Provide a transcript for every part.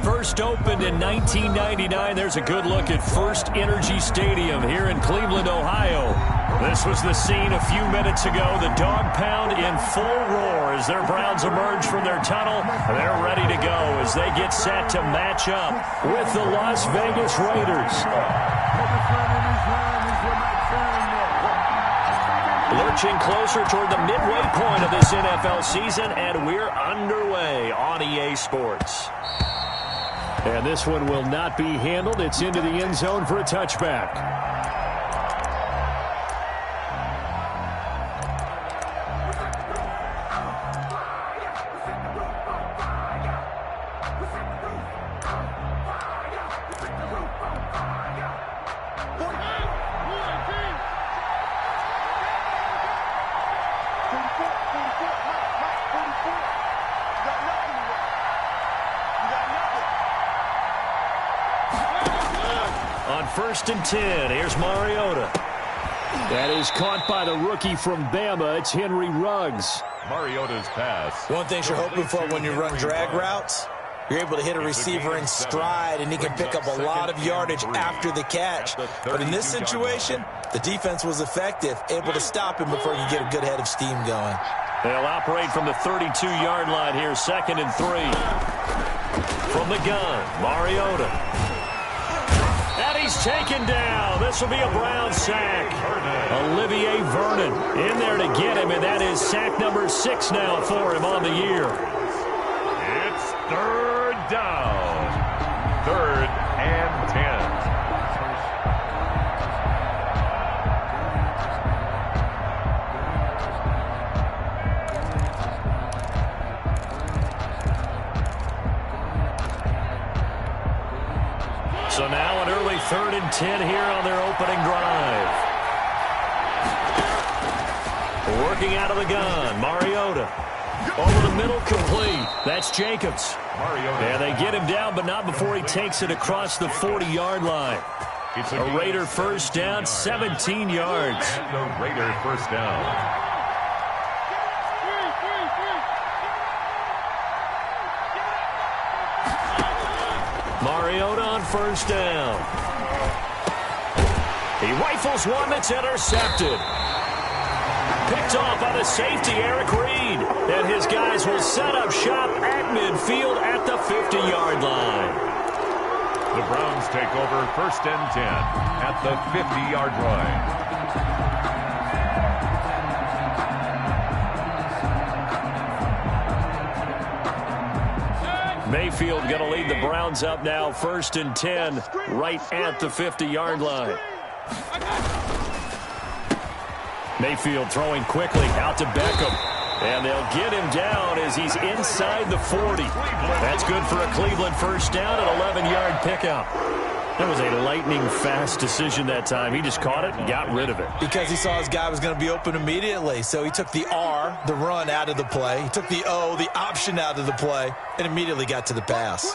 First opened in 1999. There's a good look at First Energy Stadium here in Cleveland, Ohio. This was the scene a few minutes ago. The dog pound in full roar as their Browns emerge from their tunnel. They're ready to go as they get set to match up with the Las Vegas Raiders. Lurching closer toward the midway point of this NFL season, and we're underway on EA Sports. And this one will not be handled. It's into the end zone for a touchback. On 1st and 10, here's Mariota. That is caught by the rookie from Bama. It's Henry Ruggs. Mariota's pass. One thing you're hoping for when you run drag routes, you're able to hit a receiver in stride, and he can pick up a lot of yardage after the catch. But in this situation, the defense was effective, able to stop him before you get a good head of steam going. They'll operate from the 32-yard line here, 2nd and 3. From the gun, Mariota. And he's taken down. This will be a Brown sack. Olivier Vernon in there to get him, and that is sack number 6 now for him on the year. It's 3rd down. 3rd and 10. So now an early 3rd and 10 here on their opening drive. Working out of the gun, Mariota. Over the middle, complete. That's Jacobs. Mariota. And they get him down, but not before he takes it across the 40-yard line. It's a Raider first down, 17 yards. And the Raider first down. Mariota on 1st down. He rifles one that's intercepted. Picked off by the safety, Eric Reed. And his guys will set up shop at midfield at the 50-yard line. The Browns take over 1st and 10 at the 50-yard line. Mayfield going to lead the Browns up now, 1st and 10, right at the 50-yard line. Mayfield throwing quickly out to Beckham. And they'll get him down as he's inside the 40. That's good for a Cleveland first down, an 11-yard pickup. That was a lightning-fast decision that time. He just caught it and got rid of it. Because he saw his guy was going to be open immediately. So he took the R, the run, out of the play. He took the O, the option, out of the play, and immediately got to the pass.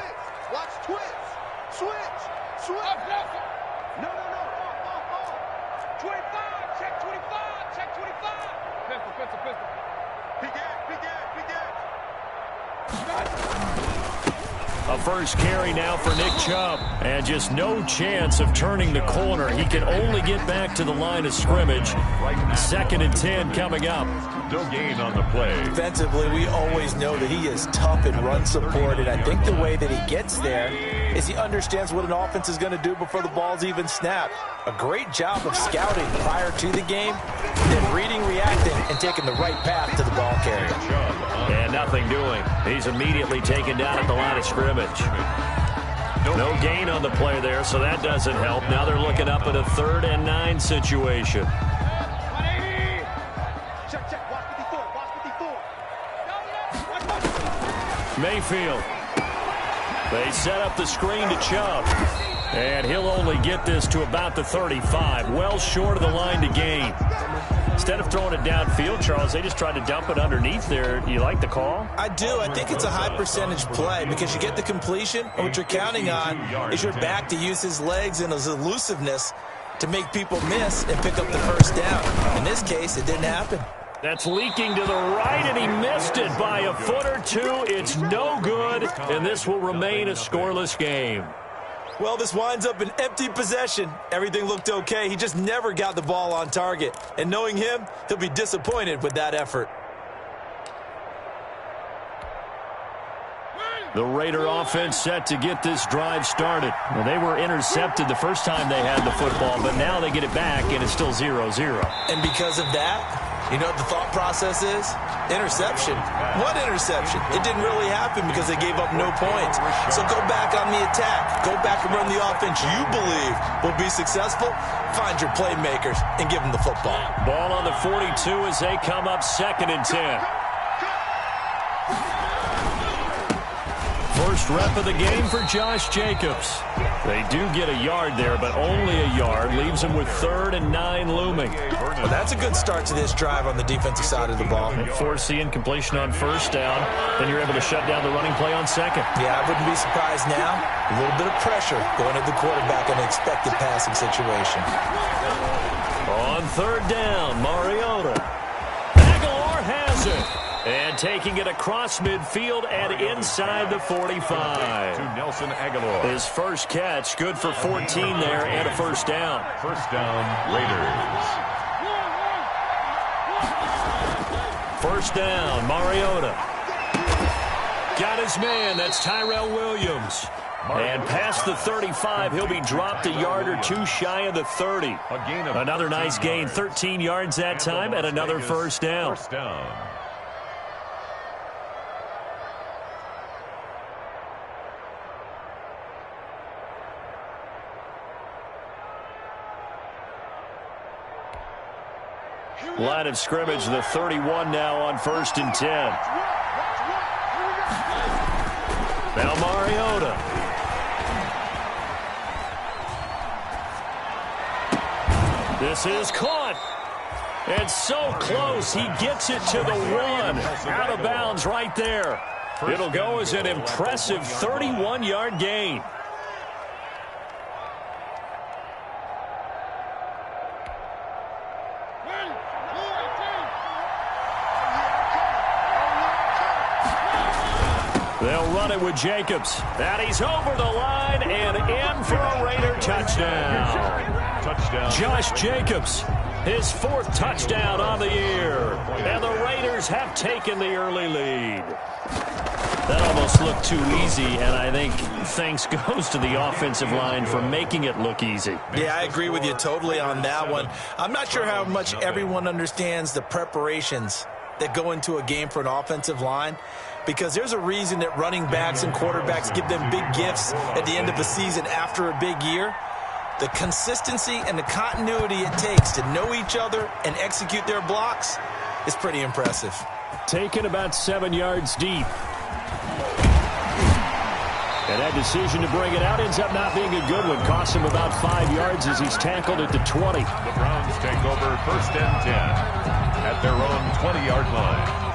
Watch twitch. Switch. No. 25. Check 25. Check 25. Pistol. Big Ed. A first carry now for Nick Chubb. And just no chance of turning the corner. He can only get back to the line of scrimmage. 2nd and 10 coming up. No gain on the play. Defensively, we always know that he is tough in run support, and I think the way that he gets there is he understands what an offense is going to do before the ball's even snapped. A great job of scouting prior to the game, then reading, reacting, and taking the right path to the ball carrier. And nothing doing. He's immediately taken down at the line of scrimmage. No gain on the play there, so that doesn't help. Now they're looking up at a 3rd and 9 situation. Mayfield. They set up the screen to Chubb. And he'll only get this to about the 35. Well short of the line to gain. Instead of throwing it downfield, Charles, they just tried to dump it underneath there. Do you like the call? I do. I think it's a high percentage play because you get the completion, and what you're counting on is your back to use his legs and his elusiveness to make people miss and pick up the first down. In this case, it didn't happen. That's leaking to the right, and he missed it by a foot or two. It's no good, and this will remain a scoreless game. Well, this winds up an empty possession. Everything looked okay. He just never got the ball on target. And knowing him, he'll be disappointed with that effort. The Raider offense set to get this drive started. Well, they were intercepted the first time they had the football, but now they get it back, and it's still 0-0. And because of that, you know what the thought process is? Interception. What interception? It didn't really happen because they gave up no points. So go back on the attack. Go back and run the offense you believe will be successful. Find your playmakers and give them the football. Ball on the 42 as they come up 2nd and 10. First rep of the game for Josh Jacobs. They do get a yard there, but only a yard. Leaves them with 3rd and 9 looming. Well, that's a good start to this drive on the defensive side of the ball. Force the incompletion on 1st down. Then you're able to shut down the running play on 2nd. Yeah, I wouldn't be surprised now. A little bit of pressure going at the quarterback in an expected passing situation. On 3rd down, Mariota. Aguilar has it. And taking it across midfield and inside the 45. To Nelson Aguilar. His first catch, good for 14 there and a 1st down. 1st down, Raiders. 1st down, Mariota. Got his man, that's Tyrell Williams. And past the 35, he'll be dropped a yard or two shy of the 30. Another nice gain, 13 yards that time, and another 1st down. 1st down. Line of scrimmage, the 31 now on 1st and 10. Now Mariota. This is caught. And so close, he gets it to the 1. Out of bounds right there. It'll go as an impressive 31-yard gain. They'll run it with Jacobs. And he's over the line and in for a Raider touchdown. Touchdown. Josh Jacobs, his 4th touchdown on the year. And the Raiders have taken the early lead. That almost looked too easy, and I think thanks goes to the offensive line for making it look easy. Yeah, I agree with you totally on that one. I'm not sure how much everyone understands the preparations that go into a game for an offensive line, because there's a reason that running backs and quarterbacks give them big gifts at the end of the season after a big year. The consistency and the continuity it takes to know each other and execute their blocks is pretty impressive. Taken about 7 yards deep. And that decision to bring it out ends up not being a good one. Costs him about 5 yards as he's tackled at the 20. The Browns take over 1st and 10 at their own 20-yard line.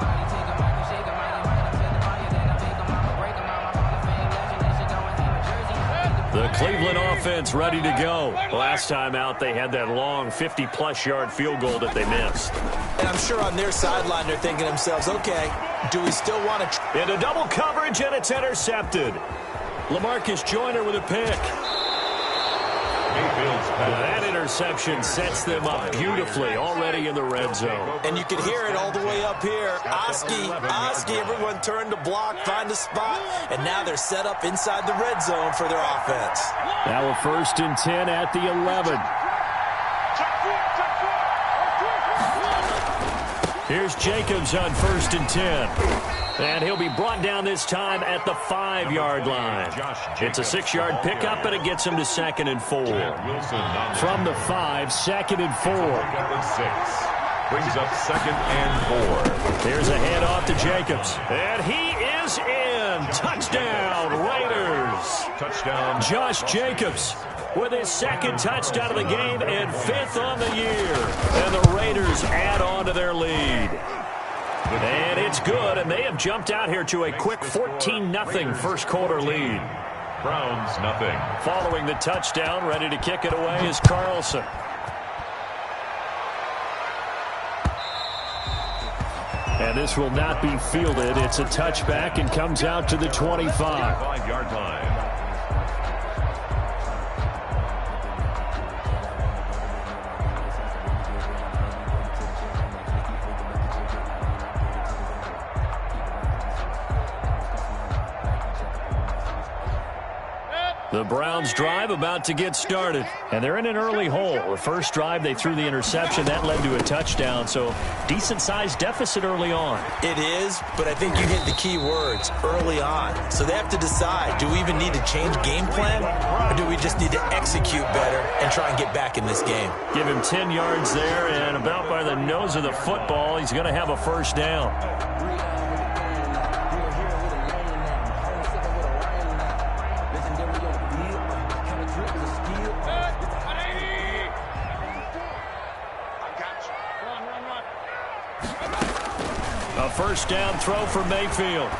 The Cleveland offense ready to go. Last time out, they had that long 50-plus yard field goal that they missed. And I'm sure on their sideline, they're thinking to themselves, okay, do we still want to... Into double coverage, and it's intercepted. LaMarcus Joyner with a pick. That interception sets them up beautifully already in the red zone. And you can hear it all the way up here. Oski, everyone turned to block, find a spot, and now they're set up inside the red zone for their offense. Now a 1st and 10 at the 11. Here's Jacobs on 1st and 10. And he'll be brought down this time at the 5-yard line. It's a 6-yard pickup, and it gets him to 2nd and 4. From the 5, 2nd and 4. Brings up 2nd and 4. Here's a handoff to Jacobs. And he is in. Touchdown, Raiders. Touchdown. Josh Jacobs with his 2nd touchdown of the game and 5th on the year. And the Raiders add on to their lead. And it's good, and they have jumped out here to a quick 14-0 first quarter lead. Browns nothing. Following the touchdown, ready to kick it away is Carlson. And this will not be fielded. It's a touchback and comes out to the 25. 5-yard line. The Browns drive about to get started, and they're in an early hole. The first drive, they threw the interception. That led to a touchdown, so decent-sized deficit early on. It is, but I think you hit the key words, early on. So they have to decide, do we even need to change game plan, or do we just need to execute better and try and get back in this game? Give him 10 yards there, and about by the nose of the football, he's going to have a first down. A first down throw for Mayfield.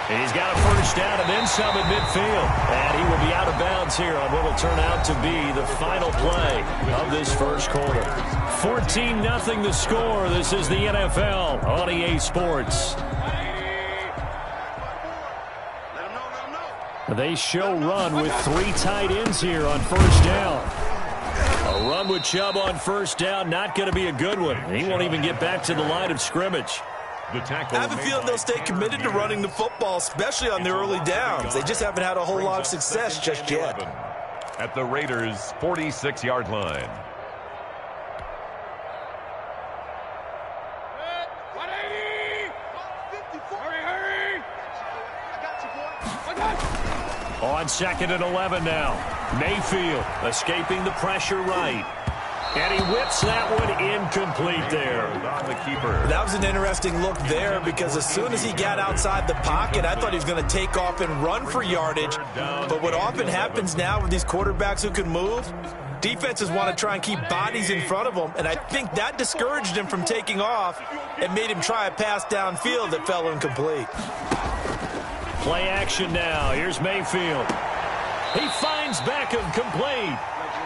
And he's got a first down and then some at midfield. And he will be out of bounds here on what will turn out to be the final play of this first quarter. 14-0 the score. This is the NFL on EA Sports. They show run with 3 tight ends here on first down. A run with Chubb on first down, not going to be a good one. He won't even get back to the line of scrimmage. I have a feeling they'll stay committed to running the football, especially on their early downs. They just haven't had a whole lot of success just yet. At the Raiders' 46-yard line. On 2nd and 11 now. Mayfield escaping the pressure right. And he whips that one incomplete there. On the keeper. That was an interesting look there because as soon as he got outside the pocket, I thought he was going to take off and run for yardage. But what often happens now with these quarterbacks who can move, defenses want to try and keep bodies in front of them. And I think that discouraged him from taking off and made him try a pass downfield that fell incomplete. Play action now. Here's Mayfield. He finds Beckham complete.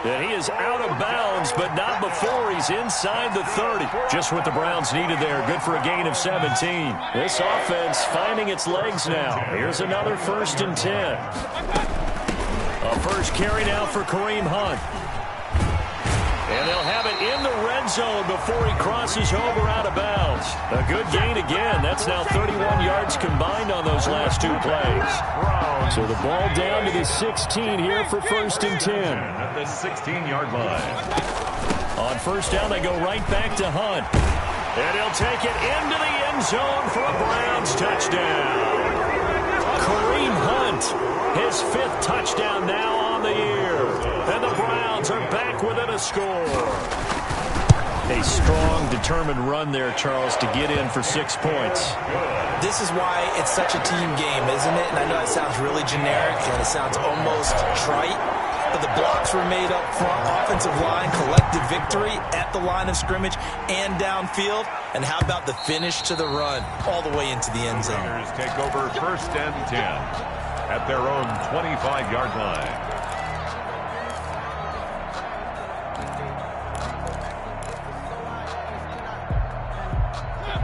And he is out of bounds, but not before he's inside the 30. Just what the Browns needed there. Good for a gain of 17. This offense finding its legs now. Here's another 1st and 10. A first carry now for Kareem Hunt. And they'll have it in the red zone before he crosses over out of bounds. A good gain again. That's now 31 yards combined on those last 2 plays. So the ball down to the 16 here for 1st and 10. At the 16-yard line. On first down, they go right back to Hunt. And he'll take it into the end zone for a Browns touchdown. Kareem Hunt, his 5th touchdown now on the year. And the Browns are back within a score. A strong, determined run there, Charles, to get in for 6 points. This is why it's such a team game, isn't it? And I know that sounds really generic and it sounds almost trite, but the blocks were made up front, offensive line, collective victory at the line of scrimmage and downfield. And how about the finish to the run all the way into the end zone? Raiders take over 1st and 10 at their own 25-yard line.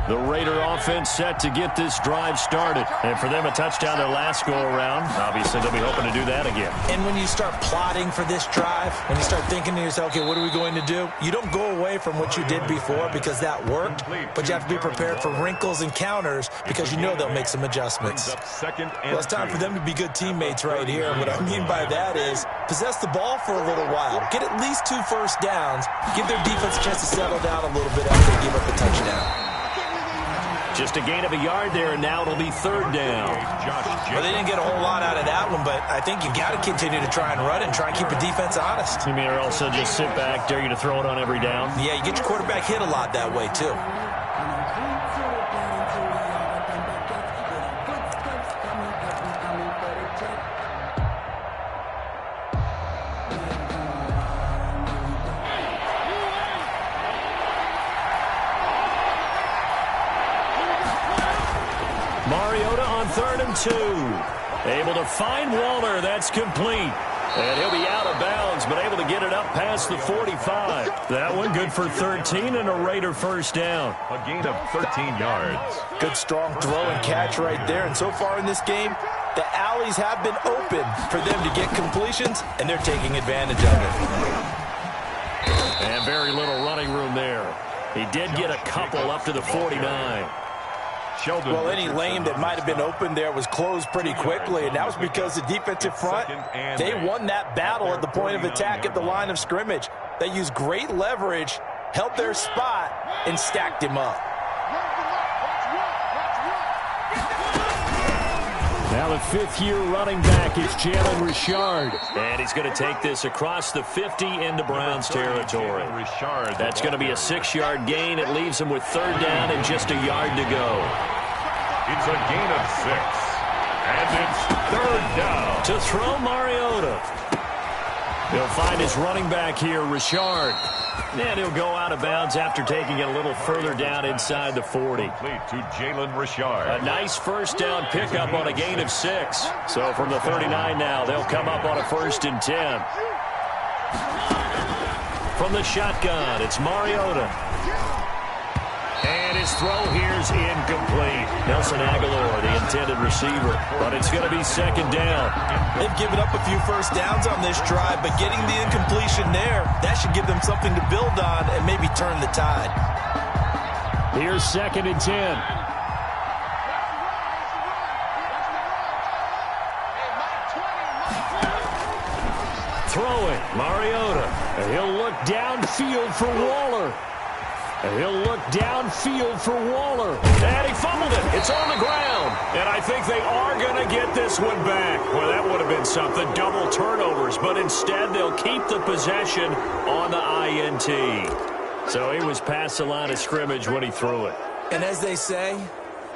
The Raider offense set to get this drive started. And for them, a touchdown their last go-around. Obviously, they'll be hoping to do that again. And when you start plotting for this drive, when you start thinking to yourself, okay, what are we going to do? You don't go away from what you did before because that worked, but you have to be prepared for wrinkles and counters because you know they'll make some adjustments. Well, it's time for them to be good teammates right here. And what I mean by that is possess the ball for a little while. Get at least 2 first downs. Give their defense a chance to settle down a little bit after they give up a touchdown. Just a gain of a yard there, and now it'll be 3rd down. Well, they didn't get a whole lot out of that one, but I think you've got to continue to try and run it and try and keep the defense honest. You mean or also just sit back, dare you to throw it on every down? Yeah, you get your quarterback hit a lot that way, too. Mariota on 3rd and 2. Able to find Waller. That's complete. And he'll be out of bounds, but able to get it up past the 45. That one good for 13 and a Raider first down. A gain of 13 yards. Good strong throw and catch right there. And so far in this game, the alleys have been open for them to get completions, and they're taking advantage of it. And very little running room there. He did get a couple up to the 49. Well, any lane that might have been open there was closed pretty quickly, and that was because the defensive front, they won that battle at the point of attack at the line of scrimmage. They used great leverage, held their spot, and stacked him up. Now the fifth-year running back is Jalen Richard. And he's going to take this across the 50 into Browns territory. That's going to be a 6-yard gain. It leaves him with third down and just a yard to go. It's a gain of 6. And it's third down. To throw Mariota. He'll find his running back here, Richard. And he'll go out of bounds after taking it a little further down inside the 40. Complete to Jalen Richard. A nice first down pickup on a gain of 6. So from the 39 now, they'll come up on a 1st and 10. From the shotgun, it's Mariota. And his throw here's incomplete. Nelson Aguilar, the intended receiver. But it's going to be second down. They've given up a few first downs on this drive, but getting the incompletion there, that should give them something to build on and maybe turn the tide. Here's 2nd and 10. Throwing, Mariota. And he'll look downfield for Waller. And he'll look downfield for Waller. And he fumbled it. It's on the ground. And I think they are going to get this one back. Well, that would have been something. Double turnovers. But instead, they'll keep the possession on the INT. So he was past the line of scrimmage when he threw it. And as they say,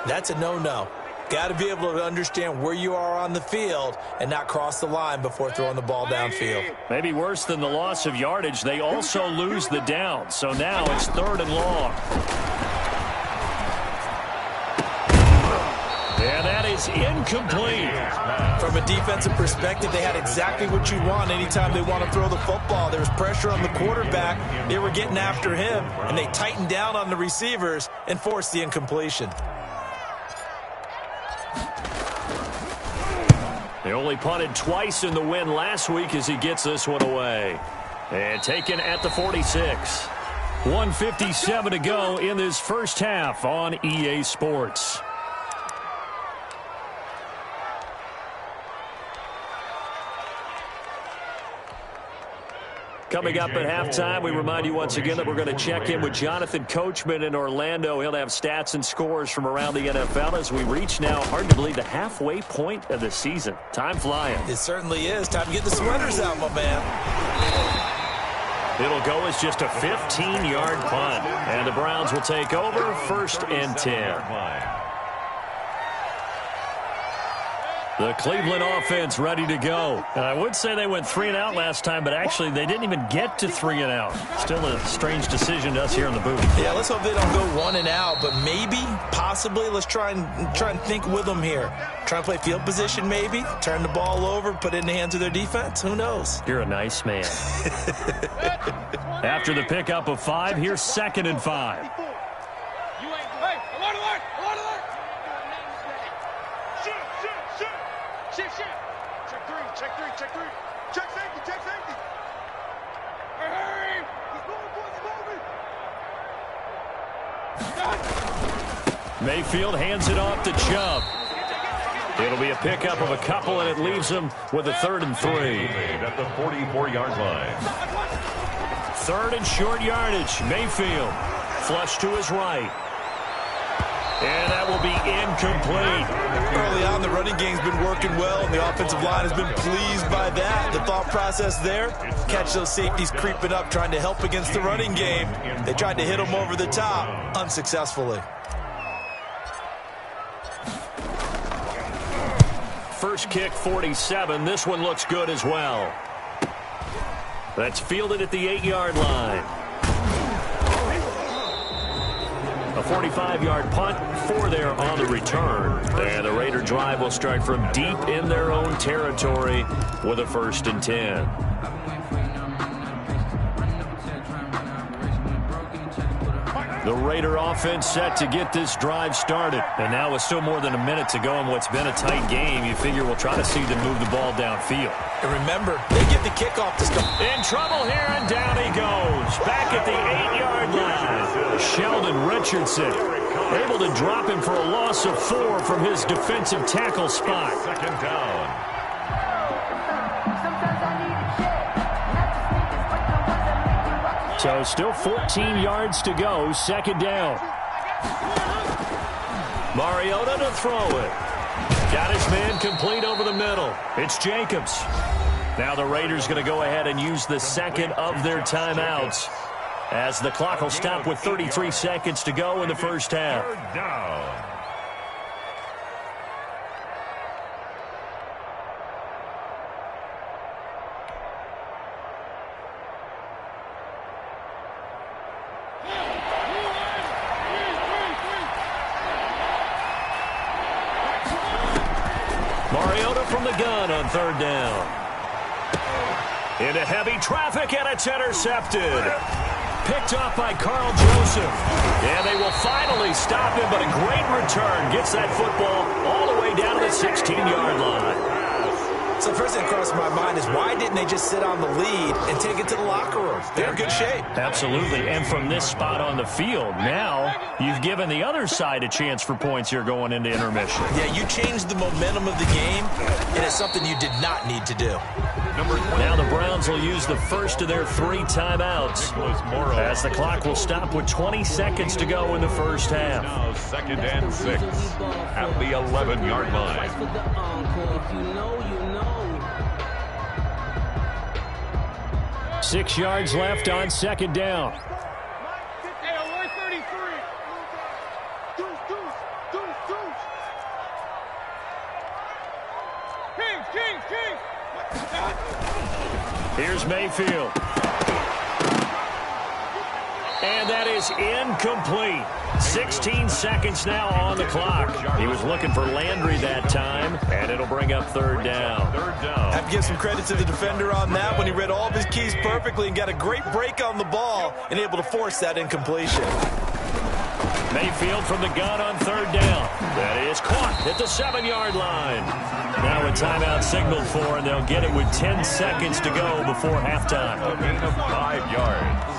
that's a no-no. Got to be able to understand where you are on the field and not cross the line before throwing the ball downfield. Maybe worse than the loss of yardage, they also lose the down. So now it's 3rd and long. And that is incomplete. From a defensive perspective, they had exactly what you want anytime they want to throw the football. There was pressure on the quarterback. They were getting after him, and they tightened down on the receivers and forced the incompletion. They only punted twice in the win last week as he gets this one away. And taken at the 46. 1:57 to go in this first half on EA Sports. Coming up at halftime, we remind you once again that we're going to check in with Jonathan Coachman in Orlando. He'll have stats and scores from around the NFL as we reach now, hard to believe, the halfway point of the season. Time flying. It certainly is. Time to get the sweaters out, my man. It'll go as just a 15-yard punt. And the Browns will take over 1st and 10. The Cleveland offense ready to go. And I would say they went 3 and out last time, but actually they didn't even get to 3 and out. Still a strange decision to us here in the booth. Yeah, let's hope they don't go 1 and out, but maybe, possibly, let's try and think with them here. Try and play field position maybe, turn the ball over, put it in the hands of their defense. Who knows? You're a nice man. After the pickup of 5, here's 2nd and 5. Mayfield hands it off to Chubb. It'll be a pickup of a couple, and it leaves him with a 3rd and 3. At the 44-yard line. 3rd and short yardage. Mayfield flush to his right. And that will be incomplete. Early on, the running game's been working well, and the offensive line has been pleased by that. The thought process there, catch those safeties creeping up, trying to help against the running game. They tried to hit them over the top, unsuccessfully. First kick, 47. This one looks good as well. That's fielded at the 8-yard line. A 45-yard punt, 4 there on the return. And the Raider drive will start from deep in their own territory with a 1st and 10. The Raider offense set to get this drive started. And now with still more than a minute to go in what's been a tight game, you figure we'll try to see them move the ball downfield. And remember, they get the kickoff to start. In trouble here, and down he goes. Back at the 8-yard line. Sheldon Richardson able to drop him for a loss of 4 from his defensive tackle spot. 2nd down. So still 14 yards to go, 2nd down. Mariota to throw it. Got his man complete over the middle. It's Jacobs. Now the Raiders going to go ahead and use the 2nd of their timeouts as the clock will stop with 33 seconds to go in the 1st half. 3rd down. Mariota from the gun on 3rd down. Into heavy traffic, and it's intercepted. Picked off by Carl Joseph. And they will finally stop him, but a great return. Gets that football all the way down to the 16-yard line. So the first thing that crosses my mind is why didn't they just sit on the lead and take it to the locker room? They're in good shape. Absolutely. And from this spot on the field, now you've given the other side a chance for points here going into intermission. Yeah, you changed the momentum of the game, and it's something you did not need to do. Now the Browns will use the first of their 3 timeouts as the clock will stop with 20 seconds to go in the 1st half. Now 2nd and 6 at the 11-yard line. 6 yards left on 2nd down. Hey, on 133. Deuce. Kings. Here's Mayfield. And that is incomplete. 16 seconds now on the clock. He was looking for Landry that time, and it'll bring up 3rd down. 3rd down. I have to give some credit to the defender on that when he read all of his keys perfectly and got a great break on the ball and able to force that incompletion. Mayfield from the gun on 3rd down. That is caught at the 7-yard line. Now a timeout signaled for, and they'll get it with 10 seconds to go before halftime. A gain of 5 yards.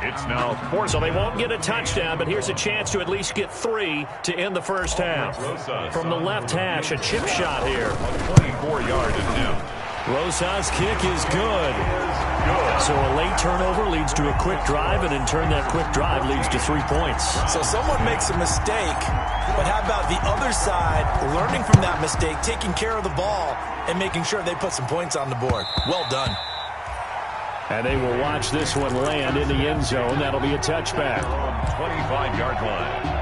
It's now 4th. So they won't get a touchdown, but here's a chance to at least get 3 to end the 1st half. From the left hash, a chip shot here. 24-yard attempt. Rosa's kick is good. So a late turnover leads to a quick drive, and in turn that quick drive leads to 3 points. So someone makes a mistake, but how about the other side learning from that mistake, taking care of the ball, and making sure they put some points on the board? Well done. And they will watch this one land in the end zone. That'll be a touchback. 25-yard line.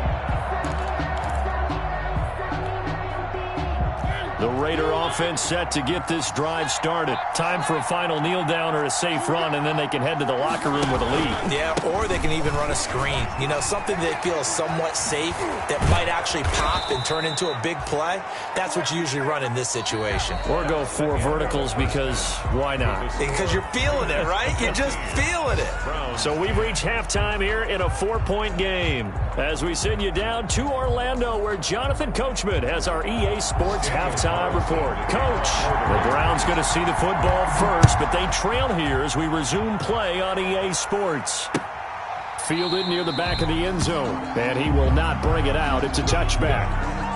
The Raider offense set to get this drive started. Time for a final kneel down or a safe run, and then they can head to the locker room with a lead. Yeah, or they can even run a screen. You know, something they feel is somewhat safe that might actually pop and turn into a big play. That's what you usually run in this situation. Or go 4 verticals because why not? Because you're feeling it, right? You're just feeling it. So we've reached halftime here in a 4-point game. As we send you down to Orlando, where Jonathan Coachman has our EA Sports halftime report. Coach, the Browns going to see the football first, but they trail here as we resume play on EA Sports. Fielded near the back of the end zone, and he will not bring it out. It's a touchback.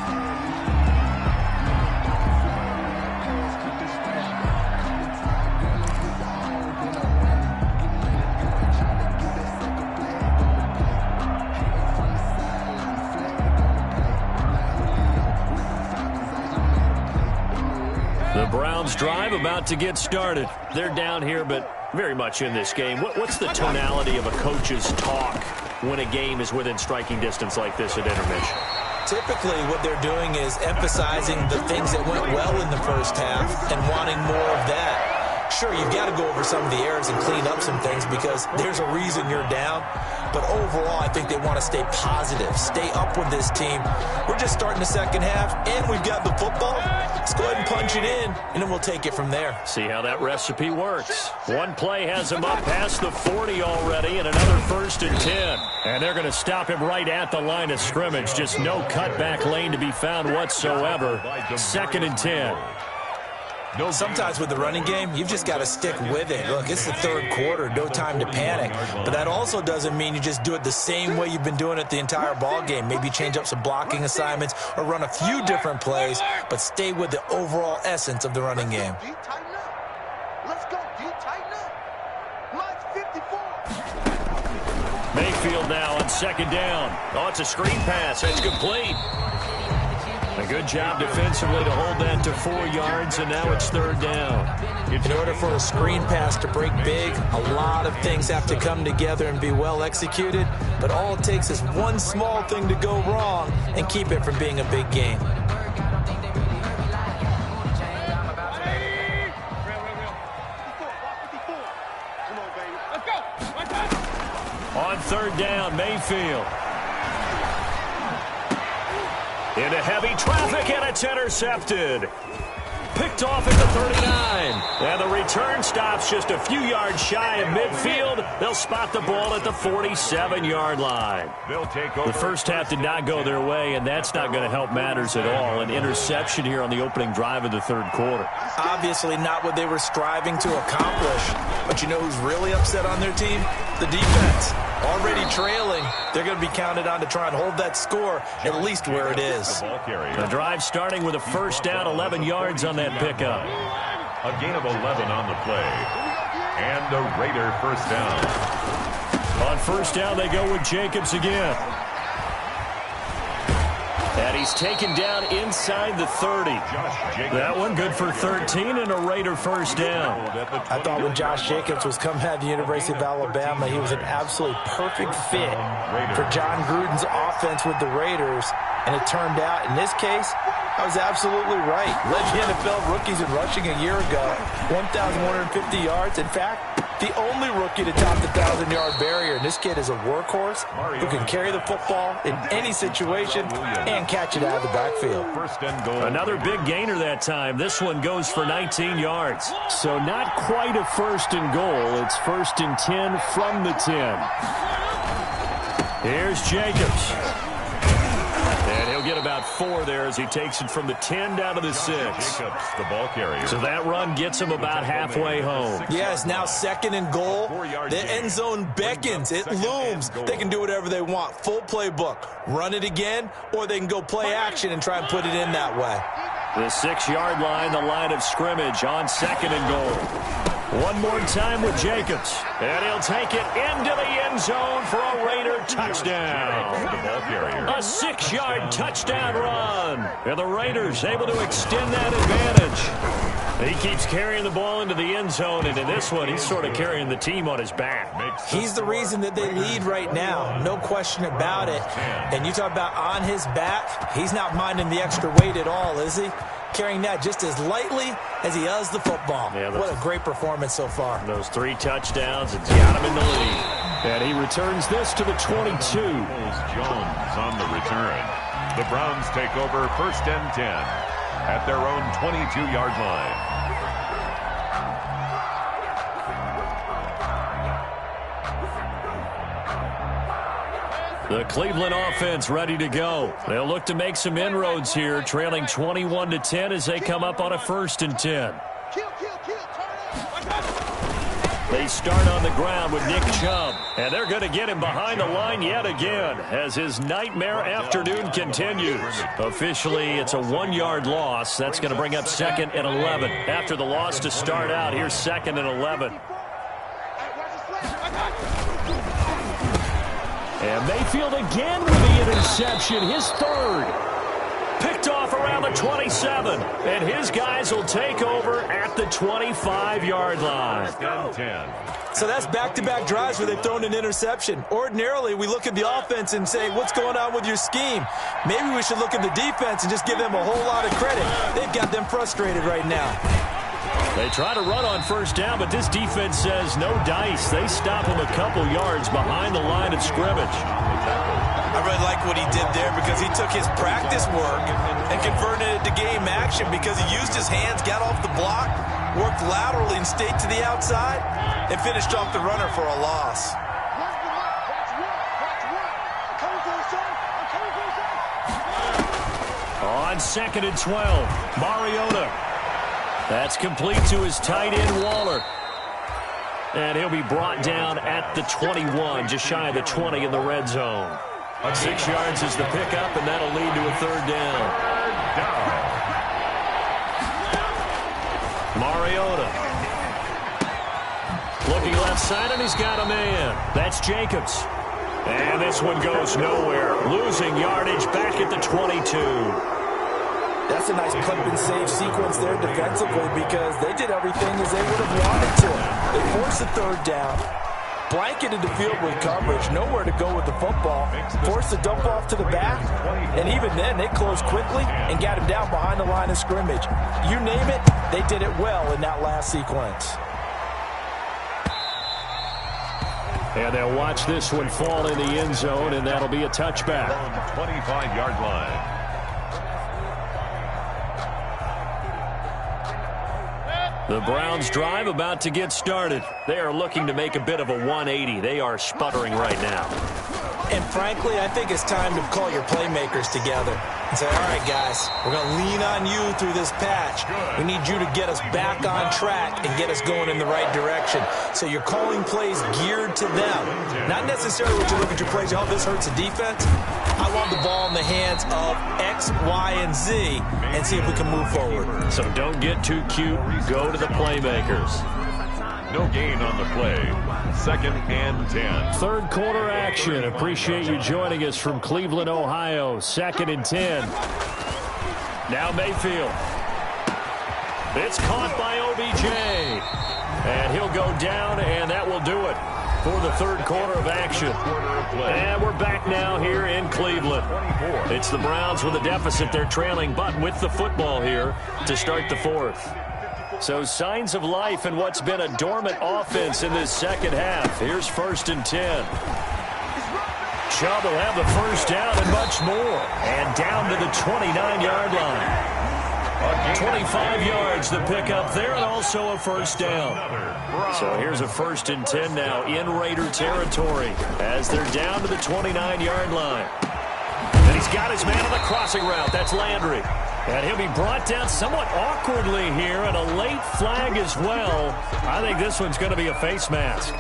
Drive about to get started. They're down here, but very much in this game. What's the tonality of a coach's talk when a game is within striking distance like this at intermission? Typically, what they're doing is emphasizing the things that went well in the first half and wanting more of that. Sure, you've got to go over some of the errors and clean up some things because there's a reason you're down. But overall, I think they want to stay positive, stay up with this team. We're just starting the second half, and we've got the football. Let's go ahead and punch it in, and then we'll take it from there. See how that recipe works. One play has him up past the 40 already, and another 1st and 10. And they're going to stop him right at the line of scrimmage. Just no cutback lane to be found whatsoever. 2nd and 10. Sometimes with the running game, you've just got to stick with it. Look, it's the 3rd quarter, no time to panic. But that also doesn't mean you just do it the same way you've been doing it the entire ball game. Maybe change up some blocking assignments or run a few different plays, but stay with the overall essence of the running game. Let's go, D, tighten up. Mine's 54. Mayfield now on 2nd down. Oh, it's a screen pass. It's complete. A good job defensively to hold that to 4 yards, and now it's 3rd down. In order for a screen pass to break big, a lot of things have to come together and be well executed, but all it takes is one small thing to go wrong and keep it from being a big game. On 3rd down, Mayfield. Into heavy traffic, and it's intercepted. Picked off at the 39. And the return stops just a few yards shy of midfield. They'll spot the ball at the 47-yard line. The first half did not go their way, and that's not going to help matters at all. An interception here on the opening drive of the 3rd quarter. Obviously not what they were striving to accomplish. But you know who's really upset on their team? The defense. Already trailing. They're going to be counted on to try and hold that score at least where it is. The drive starting with a 1st down, 11 yards on that pickup. A gain of 11 on the play. And a Raider 1st down. On 1st down, they go with Jacobs again. And he's taken down inside the 30. That one good for 13 and a Raider 1st down. I thought when Josh Jacobs was coming out of the University of Alabama, he was an absolutely perfect fit for John Gruden's offense with the Raiders. And it turned out, in this case, I was absolutely right. Led the NFL rookies in rushing a year ago, 1,150 yards. In fact, the only rookie to top the 1,000-yard barrier. And this kid is a workhorse who can carry the football in any situation and catch it out of the backfield. Another big gainer that time. This one goes for 19 yards. So not quite a 1st and goal. It's 1st and 10 from the 10. Here's Jacobs. And he'll get about 4 there as he takes it from the 10 down to the 6. Jacobs, the ball carrier. So that run gets him about halfway home. Yeah, it's now 2nd and goal. The end zone beckons. It looms. They can do whatever they want. Full playbook. Run it again, or they can go play action and try and put it in that way. The 6-yard line, the line of scrimmage on 2nd and goal. One more time with Jacobs. And he'll take it into the end zone for a Raider touchdown. A 6-yard touchdown run. And the Raiders able to extend that advantage. He keeps carrying the ball into the end zone, and in this one, he's sort of carrying the team on his back. He's the reason that they lead right now. No question about it. And you talk about on his back, he's not minding the extra weight at all, is he? Carrying that just as lightly as he does the football. Yeah, what a great performance so far. Those 3 touchdowns, it's got him in the lead. And he returns this to the 22. Jones on the return. The Browns take over 1st and 10 at their own 22-yard line. The Cleveland offense ready to go. They'll look to make some inroads here, trailing 21-10 as they come up on a 1st and 10. They start on the ground with Nick Chubb, and they're going to get him behind the line yet again as his nightmare afternoon continues. Officially, it's a 1-yard loss. That's going to bring up 2nd and 11. After the loss to start out, here's 2nd and 11. And Mayfield again with the interception, his 3rd. Picked off around the 27, and his guys will take over at the 25-yard line. So that's back-to-back drives where they've thrown an interception. Ordinarily, we look at the offense and say, what's going on with your scheme? Maybe we should look at the defense and just give them a whole lot of credit. They've got them frustrated right now. They try to run on first down, but this defense says no dice. They stop him a couple yards behind the line of scrimmage. I really like what he did there because he took his practice work and converted it to game action because he used his hands, got off the block, worked laterally and stayed to the outside, and finished off the runner for a loss. On 2nd and 12, Mariota. That's complete to his tight end, Waller. And he'll be brought down at the 21, just shy of the 20 in the red zone. 6 yards is the pickup, and that'll lead to a third down. Mariota. Looking left side, and he's got a man. That's Jacobs. And this one goes nowhere. Losing yardage back at the 22. That's a nice clip and save sequence there defensively because they did everything as they would have wanted to. They forced a third down, blanketed the field with coverage, nowhere to go with the football, forced the dump off to the back, and even then they closed quickly and got him down behind the line of scrimmage. You name it, they did it well in that last sequence. And they'll watch this one fall in the end zone, and that'll be a touchback. 25-yard line. The Browns drive about to get started. They are looking to make a bit of a 180. They are sputtering right now. And frankly, I think it's time to call your playmakers together and say, all right, guys, we're going to lean on you through this patch. We need you to get us back on track and get us going in the right direction. So you're calling plays geared to them. Not necessarily what you look at your plays, oh, this hurts the defense. I want the ball in the hands of X, Y, and Z and see if we can move forward. So don't get too cute. Go to the playmakers. No gain on the play. 2nd and 10. Third quarter action. Appreciate you joining us from Cleveland, Ohio. 2nd and 10. Now Mayfield. It's caught by OBJ. And he'll go down, and that will do it for the third quarter of action. And we're back now here in Cleveland. It's the Browns with a deficit. They're trailing, but with the football here to start the fourth. So signs of life in what's been a dormant offense in this second half. Here's 1st and 10. Chubb will have the first down and much more. And down to the 29-yard line. 25 yards the pickup there, and also a first down. So here's a 1st and 10 now in Raider territory as they're down to the 29-yard line. And he's got his man on the crossing route. That's Landry. And he'll be brought down somewhat awkwardly here, and a late flag as well. I think this one's going to be a face mask.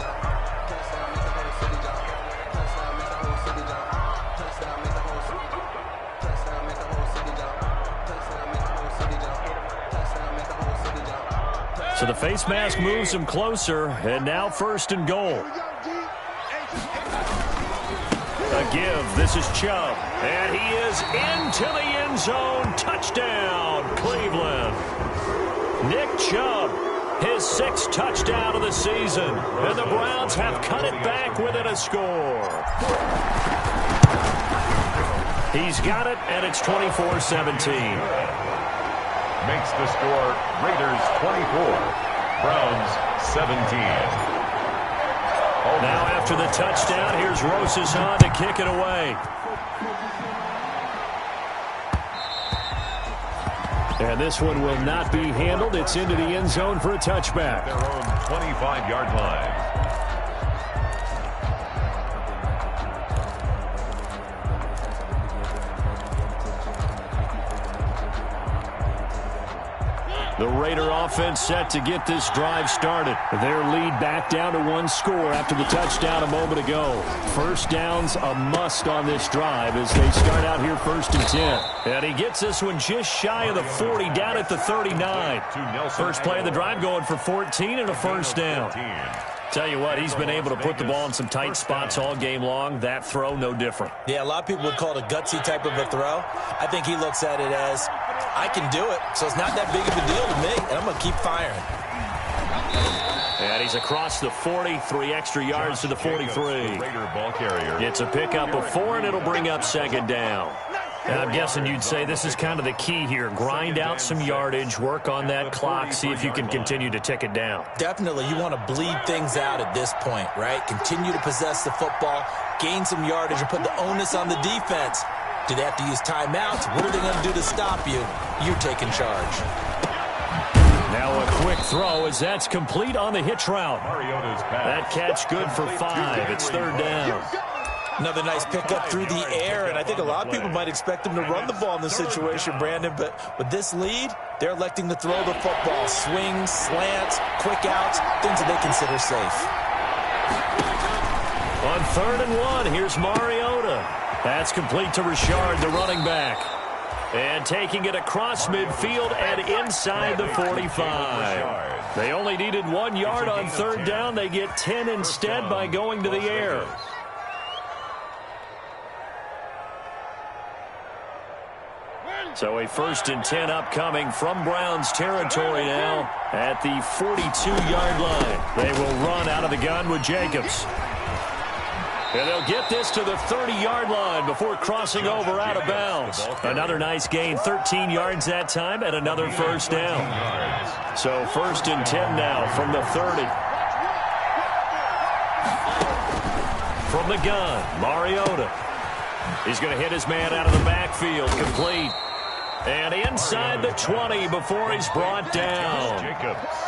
So the face mask moves him closer, and now 1st and goal. A give. This is Chubb. And he is into the end zone. Touchdown, Cleveland. Nick Chubb, his 6th touchdown of the season. And the Browns have cut it back within a score. He's got it, and it's 24-17. Makes the score Raiders 24, Browns 17. Now after the touchdown, here's Rosas on to kick it away. And this one will not be handled. It's into the end zone for a touchback. Their own 25-yard line. The Raider offense set to get this drive started. Their lead back down to 1 score after the touchdown a moment ago. First down's a must on this drive as they start out here 1st and 10. And he gets this one just shy of the 40, down at the 39. First play of the drive going for 14 and a first down. Tell you what, he's been able to put the ball in some tight spots all game long. That throw, no different. Yeah, a lot of people would call it a gutsy type of a throw. I think he looks at it as, I can do it, so it's not that big of a deal to me, and I'm going to keep firing. And he's across the 40, 3 extra yards to the 43. Raider ball carrier. It's a pickup of 4, and it'll bring up 2nd down. I'm guessing you'd say this is kind of the key here. Grind out some yardage, work on that clock, see if you can continue to tick it down. Definitely. You want to bleed things out at this point, right? Continue to possess the football, gain some yardage, and put the onus on the defense. Do they have to use timeouts? What are they going to do to stop you? You're taking charge. Now a quick throw as that's complete on the hitch route. That catch good for 5. It's third down. Another nice pickup through the air, and I think a lot of people might expect them to run the ball in this situation, Brandon, but with this lead, they're electing to throw the football. Swings, slants, quick outs, things that they consider safe. On 3rd and 1, here's Mariota. That's complete to Richard, the running back. And taking it across midfield and inside the 45. They only needed 1 yard on 3rd down. They get 10 instead by going to the air. So a 1st and 10 upcoming from Browns territory now at the 42-yard line. They will run out of the gun with Jacobs. And they'll get this to the 30-yard line before crossing over out of bounds. Another nice gain, 13 yards that time, and another first down. So 1st and 10 now from the 30. From the gun, Mariota. He's going to hit his man out of the backfield, complete. And inside the 20 before he's brought down.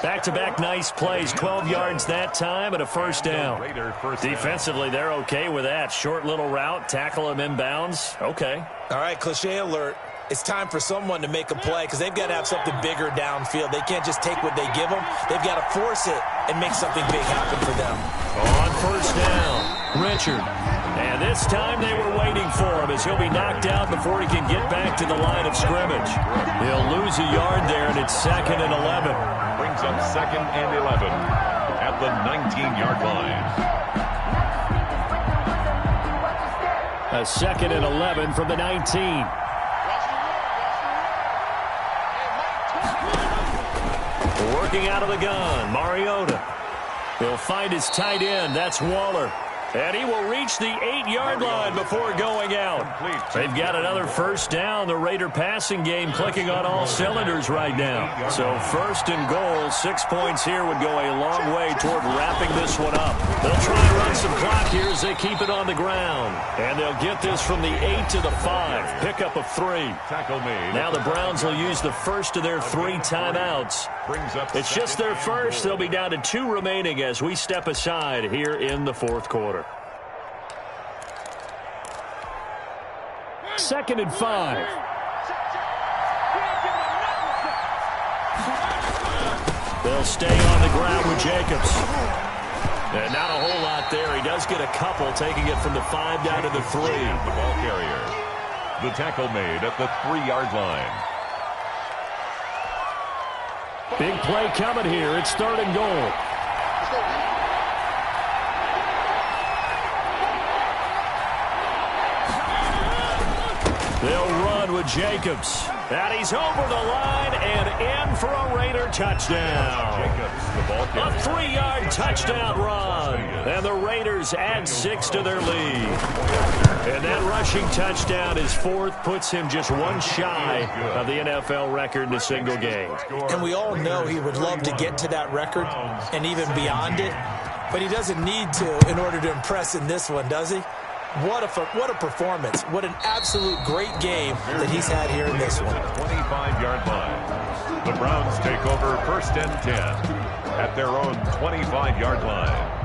Back-to-back nice plays, 12 yards that time and a first down. Defensively, they're okay with that. Short little route, tackle him inbounds. Okay. All right, cliche alert. It's time for someone to make a play because they've got to have something bigger downfield. They can't just take what they give them. They've got to force it and make something big happen for them. On first down, Richard. And this time they were waiting for him as he'll be knocked out before he can get back to the line of scrimmage. He'll lose a yard there, and it's 2nd and 11. Brings up 2nd and 11 at the 19-yard line. A 2nd and 11 from the 19. Working out of the gun, Mariota. He'll find his tight end. That's Waller. And he will reach the 8-yard line before going out. They've got another first down. The Raider passing game clicking on all cylinders right now. So 1st and goal, 6 points here would go a long way toward wrapping this one up. They'll try and run some clock here as they keep it on the ground. And they'll get this from the 8 to the 5. Pickup of 3. Now the Browns will use the first of their 3 timeouts. It's just their first. They'll be down to 2 remaining as we step aside here in the 4th quarter. 2nd and 5. They'll stay on the ground with Jacobs. And not a whole lot there. He does get a couple, taking it from the 5 down to the 3. The ball carrier. The tackle made at the 3-yard line. Big play coming here. It's 3rd and goal. They'll run with Jacobs. And he's over the line and in for a Raider touchdown. A 3-yard touchdown run. And the Raiders add 6 to their lead. And that rushing touchdown is 4th, puts him just 1 shy of the NFL record in a single game. And we all know he would love to get to that record and even beyond it. But he doesn't need to in order to impress in this one, does he? What a performance. What an absolute great game that he's had here in this one. 25-yard line. The Browns take over 1st and 10 at their own 25-yard line.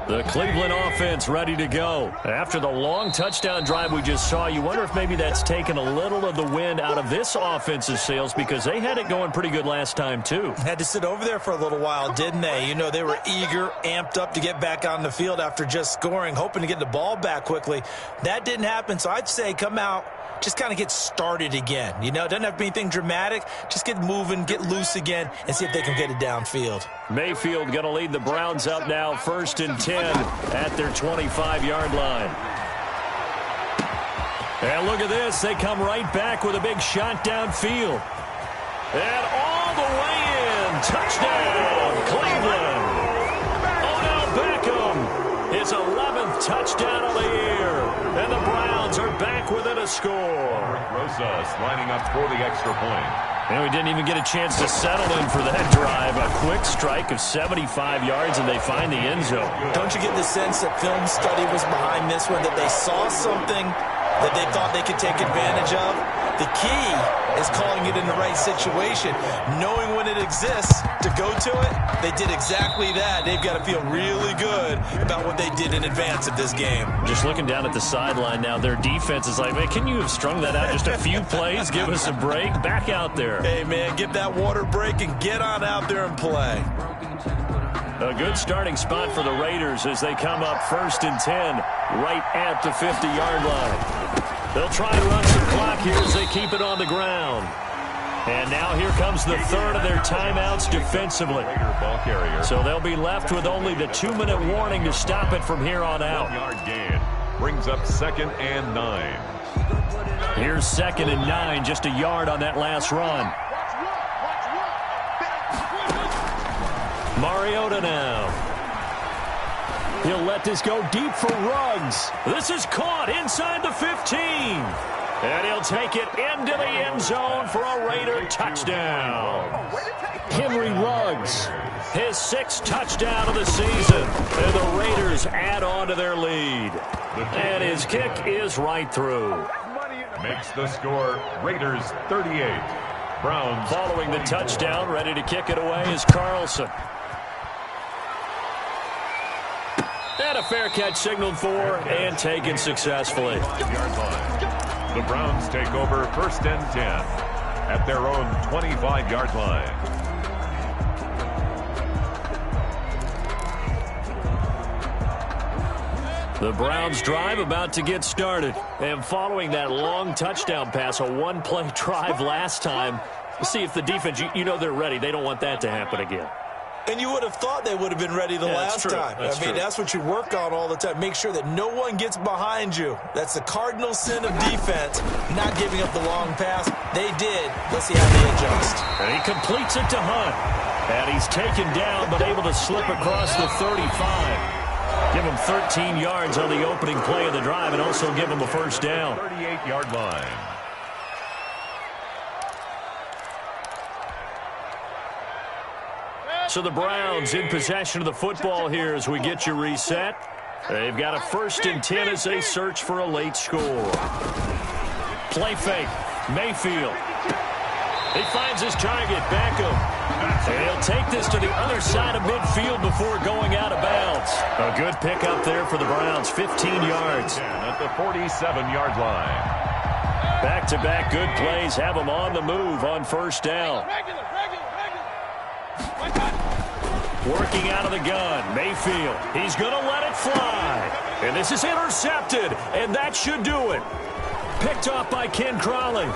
The Cleveland offense ready to go. After the long touchdown drive we just saw, you wonder if maybe that's taken a little of the wind out of this offensive sails because they had it going pretty good last time too. Had to sit over there for a little while, didn't they? You know, they were eager, amped up to get back on the field after just scoring, hoping to get the ball back quickly. That didn't happen, so I'd say come out, just kind of get started again. You know, it doesn't have to be anything dramatic. Just get moving, get loose again, and see if they can get it downfield. Mayfield going to lead the Browns up now, 1st and 10 at their 25-yard line. And look at this. They come right back with a big shot downfield. And all the way in. Touchdown, Cleveland. Odell Beckham, his 11th touchdown of the year. And the Browns are back within a score. Rosas lining up for the extra point. And we didn't even get a chance to settle in for that drive. A quick strike of 75 yards, and they find the end zone. Don't you get the sense that film study was behind this one, that they saw something that they thought they could take advantage of? The key is calling it in the right situation, knowing when it exists to go to it. They did exactly that. They've got to feel really good about what they did in advance of this game. Just looking down at the sideline now, their defense is like, man, can you have strung that out just a few plays? Give us a break. Back out there. Hey, man, get that water break and get on out there and play. A good starting spot for the Raiders as they come up 1st and 10 right at the 50-yard line. They'll try to run some clock here as they keep it on the ground. And now here comes the third of their timeouts defensively. So they'll be left with only the 2-minute warning to stop it from here on out. 1-yard gain brings up 2nd and 9. Here's 2nd and 9, just a yard on that last run. Mariota now. He'll let this go deep for Ruggs. This is caught inside the 15. And he'll take it into the end zone for a Raider touchdown. Henry Ruggs, his 6th touchdown of the season. And the Raiders add on to their lead. And his kick is right through. Makes the score Raiders 38. Browns. Following the touchdown, ready to kick it away is Carlson. And a fair catch signaled for and taken successfully. The Browns take over 1st and 10 at their own 25-yard line. The Browns drive about to get started. And following that long touchdown pass, a one-play drive last time, we'll see if the defense, you know they're ready. They don't want that to happen again. And you would have thought they would have been ready the last time. That's what you work on all the time. Make sure that no one gets behind you. That's the cardinal sin of defense, not giving up the long pass. They did. Let's see how they adjust. And he completes it to Hunt. And he's taken down, but able to slip across the 35. Give him 13 yards on the opening play of the drive and also give him a first down. 38-yard line. So the Browns in possession of the football here as we get you reset. They've got a 1st and 10 as they search for a late score. Play fake. Mayfield. He finds his target, Beckham. And he'll take this to the other side of midfield before going out of bounds. A good pickup there for the Browns, 15 yards. At the 47-yard line. Back-to-back good plays have them on the move on 1st down. Working out of the gun, Mayfield. He's going to let it fly. And this is intercepted, and that should do it. Picked off by Ken Crawley.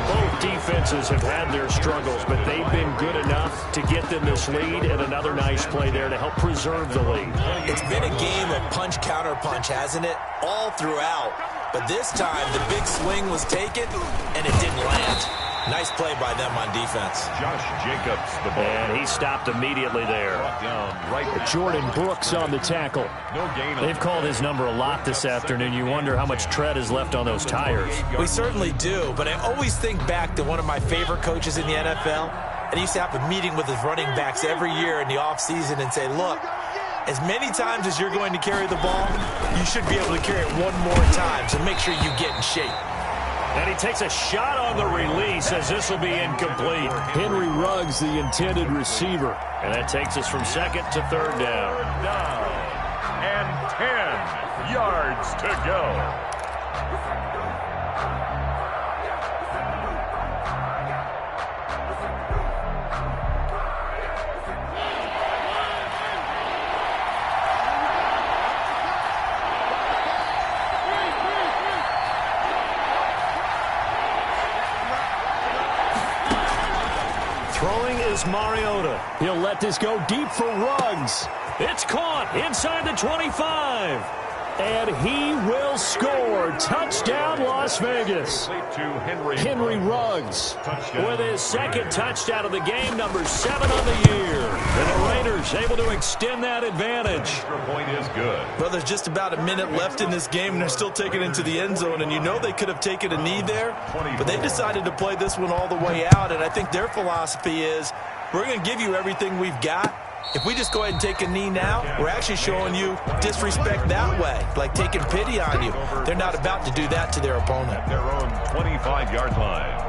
Both defenses have had their struggles, but they've been good enough to get them this lead, and another nice play there to help preserve the lead. It's been a game of punch-counter-punch, hasn't it? All throughout. But this time, the big swing was taken, and it didn't land. Nice play by them on defense. Josh Jacobs, the ball. And he stopped immediately there. Right Jordan Brooks on the tackle. No gain. They've called his number a lot this afternoon. You wonder how much tread is left on those tires. We certainly do, but I always think back to one of my favorite coaches in the NFL. And he used to have a meeting with his running backs every year in the offseason and say, look, as many times as you're going to carry the ball, you should be able to carry it one more time, so make sure you get in shape. And he takes a shot on the release as this will be incomplete. Henry Ruggs, the intended receiver. And that takes us from 2nd to 3rd down. And 10 yards to go. Throwing is Mariota. He'll let this go deep for Ruggs. It's caught inside the 25. And he will score. Touchdown, Las Vegas. Henry Ruggs with his second touchdown of the game, number 7 on the year. And the Raiders able to extend that advantage. Extra point is good. Well, there's just about a minute left in this game, and they're still taking it into the end zone. And you know they could have taken a knee there, but they decided to play this one all the way out. And I think their philosophy is, we're going to give you everything we've got. If we just go ahead and take a knee now, we're actually showing you disrespect that way, like taking pity on you. They're not about to do that to their opponent. Their own 25-yard line.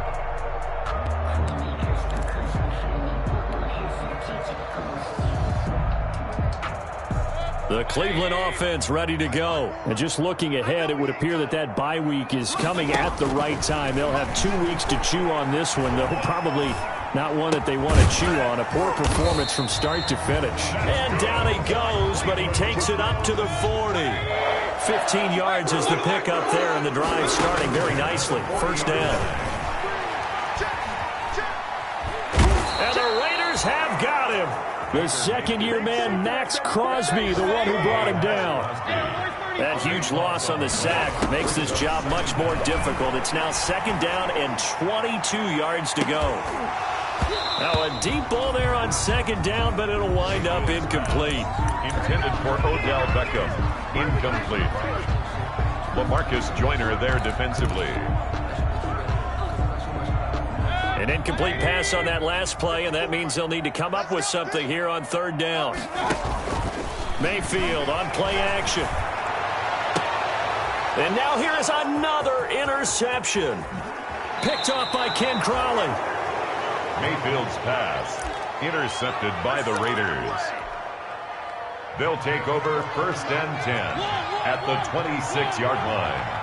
The Cleveland offense ready to go. And just looking ahead, it would appear that that bye week is coming at the right time. They'll have 2 weeks to chew on this one, though probably not one that they want to chew on. A poor performance from start to finish. And down he goes, but he takes it up to the 40. 15 yards is the pickup there, and the drive starting very nicely. First down. And the Raiders have got him. The second-year man, Max Crosby, the one who brought him down. That huge loss on the sack makes this job much more difficult. It's now second down and 22 yards to go. Now a deep ball there on second down, but it'll wind up incomplete. Intended for Odell Beckham. Incomplete. LaMarcus Joyner there defensively. An incomplete pass on that last play, and that means they'll need to come up with something here on third down. Mayfield on play action. And now here is another interception. Picked off by Ken Crawley. Mayfield's pass intercepted by the Raiders. They'll take over first and 10 at the 26-yard line.